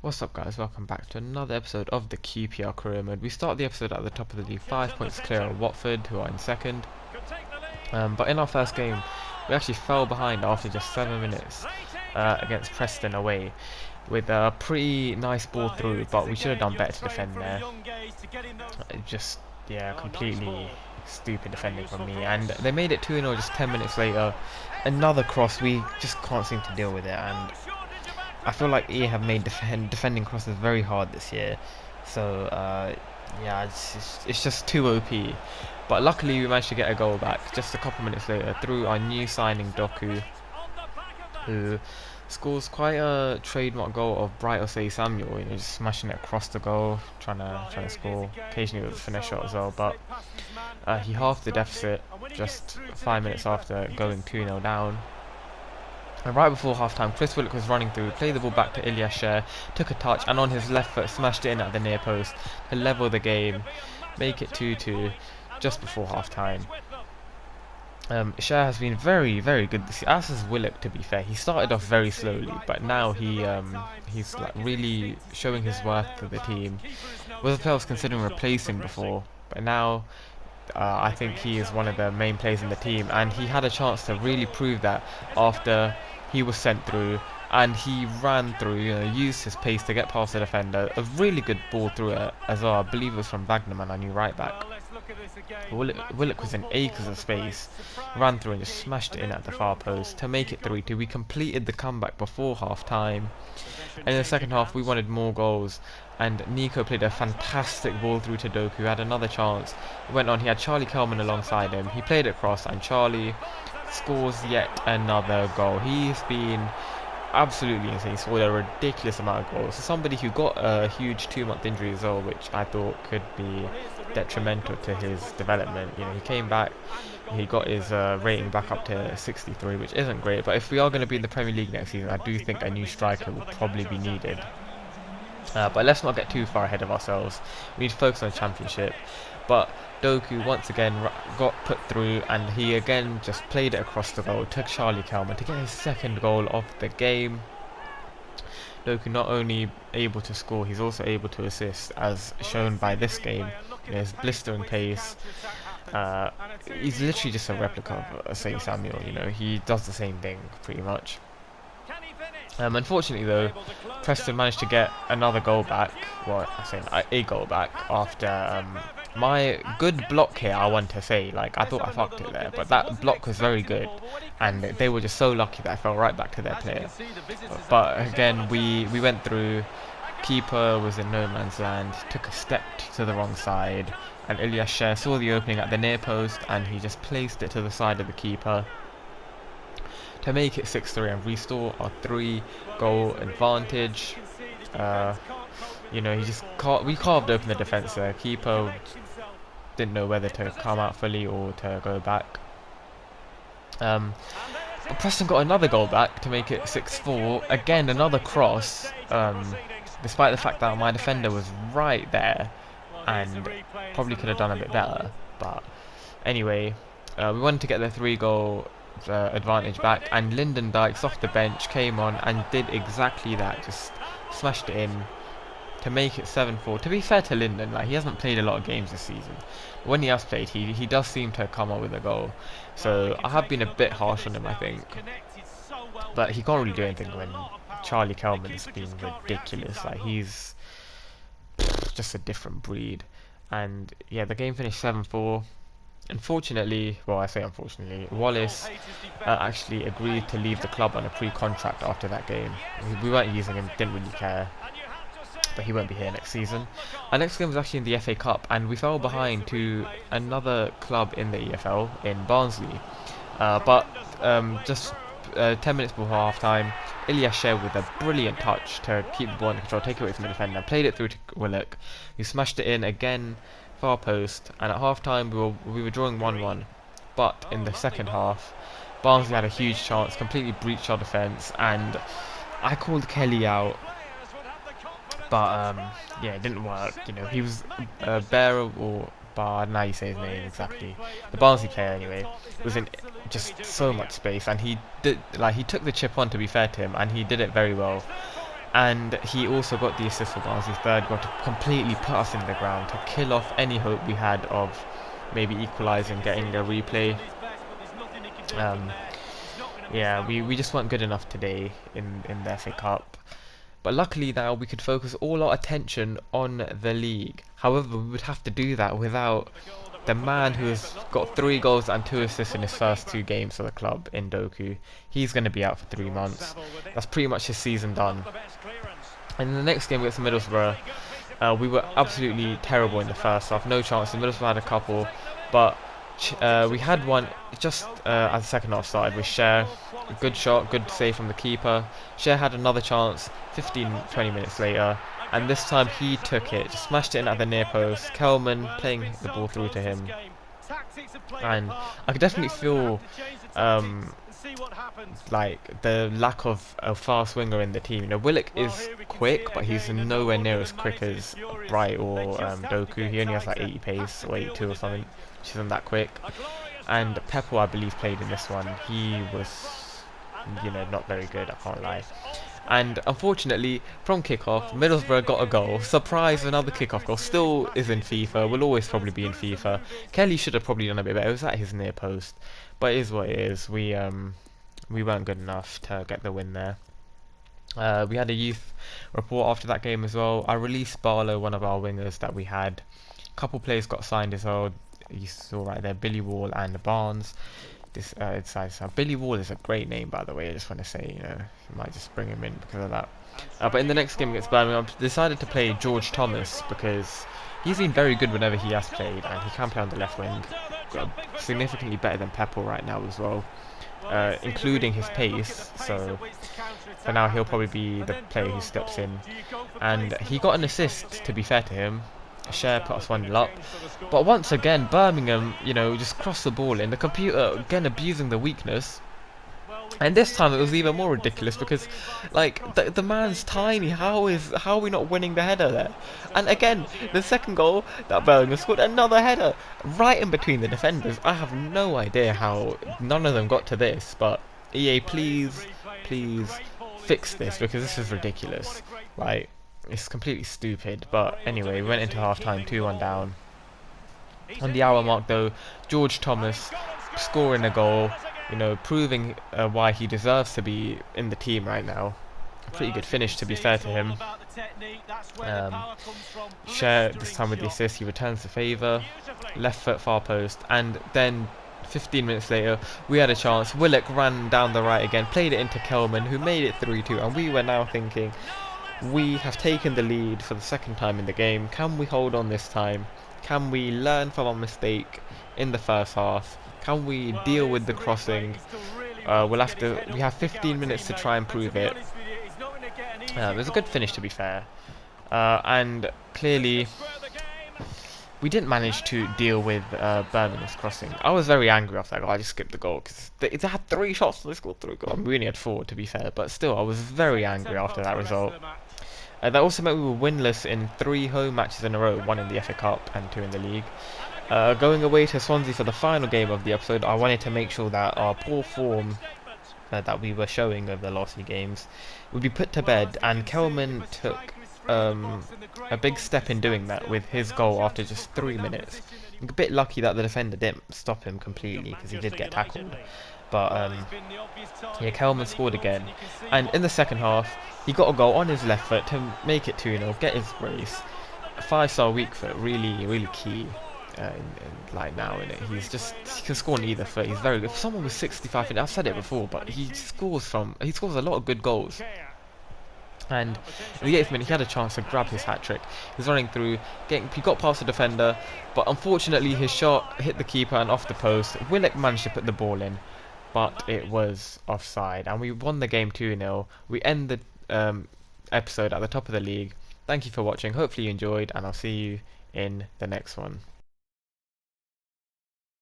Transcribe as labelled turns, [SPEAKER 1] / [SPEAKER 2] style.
[SPEAKER 1] What's up guys, welcome back to another episode of the QPR career mode. We start the episode at the top of the league, 5 points clear of Watford, who are in second. But in our first game, we actually fell behind after just 7 minutes against Preston away, with a pretty nice ball through, but we should have done better to defend there. Completely stupid defending from me, and they made it 2-0 just 10 minutes later. Another cross, we just can't seem to deal with it, and I feel like EA have made defending crosses very hard this year, so it's just too OP. But luckily we managed to get a goal back just a couple minutes later through our new signing Doku, who scores quite a trademark goal of Bright Osei Samuel, just smashing it across the goal, trying to score, occasionally with a finish shot as well. But he halved the deficit just 5 minutes after going 2-0 down. And right before half-time, Chris Willock was running through, played the ball back to Ilya Sher, took a touch, and on his left foot smashed it in at the near post to level the game, make it 2-2 just before half-time. Sher has been very, very good this year, as has Willock, to be fair. He started off very slowly, but now he's like really showing his worth to the team. Was a player I was considering replacing before, but now I think he is one of the main players in the team, and he had a chance to really prove that after he was sent through and he ran through, used his pace to get past the defender. A really good ball through it as well. I believe it was from Wagnerman, our new right back. Willock was in acres of space, ran through and just smashed it in at the far post to make it 3-2. We completed the comeback before half time, and in the second half we wanted more goals, and Nico played a fantastic ball through to Doku, who had another chance. Went on, he had Charlie Kelman alongside him, he played it across, and Charlie scores yet another goal. He's been absolutely insane. He scored a ridiculous amount of goals. So somebody who got a huge 2-month injury as well, which I thought could be detrimental to his development. He came back, he got his rating back up to 63, which isn't great, but if we are going to be in the Premier League next season, I do think a new striker will probably be needed. But let's not get too far ahead of ourselves. We need to focus on the Championship. But Doku once again got put through, and he again just played it across the goal, took Charlie Kelman to get his second goal of the game. Doku not only able to score, he's also able to assist, as shown by this game. His blistering pace. He's literally just a replica of Osei Samuel. He does the same thing pretty much. Unfortunately though, Preston managed to get another goal back. Well, I say a goal back after my good block here. I want to say, I thought I fucked it there, but that block was very good, and they were just so lucky that I fell right back to their player. But again, we went through. Keeper was in no man's land, took a step to the wrong side, and Ilya Sher saw the opening at the near post, and he just placed it to the side of the keeper to make it 6-3 and restore our 3-goal advantage. We carved open the defence there. Keeper didn't know whether to come out fully or to go back. But Preston got another goal back to make it 6-4. Again, another cross, despite the fact that my defender was right there and probably could have done a bit better. But anyway, we wanted to get the 3-goal advantage back, and Lyndon Dykes off the bench came on and did exactly that, just smashed it in to make it 7-4. To be fair to Lyndon, he hasn't played a lot of games this season, but when he has played, he does seem to come up with a goal. So I have been a bit harsh on him, I think, but he can't really do anything when Charlie Kelman's been ridiculous. He's just a different breed. And yeah, the game finished 7-4. Unfortunately, well, I say unfortunately, Wallace actually agreed to leave the club on a pre-contract after that game. We weren't using him, didn't really care, but he won't be here next season. Our next game was actually in the FA Cup, and we fell behind to another club in the EFL, in Barnsley. Just 10 minutes before half-time, Ilya Sher with a brilliant touch to keep the ball under control, take it away from the defender, played it through to Willock, who smashed it in again, far post, and at half-time we were drawing 1-1. But in the second half, Barnsley had a huge chance, completely breached our defence, and I called Kelly out, but it didn't work. He was Bearer, or Bar, now you say his name exactly, the Barnsley player anyway, was in just so much space, and he took the chip on, to be fair to him, and he did it very well. And he also got the assist for Barnsley's third goal to completely put us in the ground, to kill off any hope we had of maybe equalising, getting a replay. Yeah, we just weren't good enough today in the FA Cup. But luckily now we could focus all our attention on the league. However, we would have to do that without the man who has got 3 goals and 2 assists in his first 2 games for the club, in Doku. He's going to be out for 3 months. That's pretty much his season done. And in the next game against Middlesbrough, we were absolutely terrible in the first half. No chances. Middlesbrough had a couple, but we had one just as the second half started with Cher. A good shot, good save from the keeper. Cher had another chance 15-20 minutes later, and this time he took it, just smashed it in at the near post. Kelman playing the ball through to him, and I could definitely feel like the lack of a fast winger in the team. You know, Willock is quick, but he's nowhere near as quick as Bright or Doku. He only has like 80 pace or 82 or something, which isn't that quick. And Peppo, I believe, played in this one. He was, you know, not very good, I can't lie. And unfortunately, from kickoff, Middlesbrough got a goal. Surprise, another kickoff goal. Still is in FIFA, will always probably be in FIFA. Kelly should have probably done a bit better. It was at his near post, but it is what it is. We weren't good enough to get the win there. We had a youth report after that game as well. I released Barlow, one of our wingers that we had. A couple players got signed as well. You saw right there, Billy Wall and Barnes. This Billy Wall is a great name, by the way. I just want to say, you know, you might just bring him in because of that. But in the next game against Birmingham, I decided to play George Thomas because he's been very good whenever he has played, and he can play on the left wing. Significantly better than Peppo right now as well, including his pace. So for now, he'll probably be the player who steps in. And he got an assist, to be fair to him. Cher put us 1-0 up, but once again Birmingham, you know, just crossed the ball in. The computer again abusing the weakness, and this time it was even more ridiculous because, like, the man's tiny. How are we not winning the header there? And again, the second goal that Birmingham scored, another header right in between the defenders. I have no idea how none of them got to this, but EA, please fix this because this is ridiculous. Like, it's completely stupid. But anyway, we went into half-time 2-1 down. On the hour mark though, George Thomas scoring a goal, you know, proving why he deserves to be in the team right now. A pretty good finish, to be fair to him. Cher, this time with the assist, he returns the favour. Left foot, far post, and then 15 minutes later, we had a chance. Willock ran down the right again, played it into Kelman, who made it 3-2, and we were now thinking, we have taken the lead for the second time in the game. Can we hold on this time? Can we learn from our mistake in the first half? Can we deal with the crossing? We have 15 minutes to try and prove it. It was a good finish, to be fair. And clearly, we didn't manage to deal with Birmingham's crossing. I was very angry after that goal. I just skipped the goal because they had 3 shots and they scored 3 goals. We only had 4, to be fair, but still, I was very angry after that result. That also meant we were winless in 3 home matches in a row, 1 in the FA Cup and 2 in the league. Going away to Swansea for the final game of the episode, I wanted to make sure that our poor form that we were showing over the last few games would be put to bed, and Kelman took a big step in doing that with his goal after just 3 minutes. A bit lucky that the defender didn't stop him completely because he did get tackled. But yeah, Kelman scored again, and in the second half he got a goal on his left foot to make it 2-0, get his brace. 5-star weak foot, really key like now, in it. He can score on either foot. He's very good. For someone with 65, I've said it before, but he scores a lot of good goals. And in the 8th minute, he had a chance to grab his hat-trick. He was running through, he got past the defender, but unfortunately his shot hit the keeper and off the post. Willock managed to put the ball in, but it was offside, and we won the game 2-0. We end the episode at the top of the league. Thank you for watching. Hopefully you enjoyed, and I'll see you in the next one.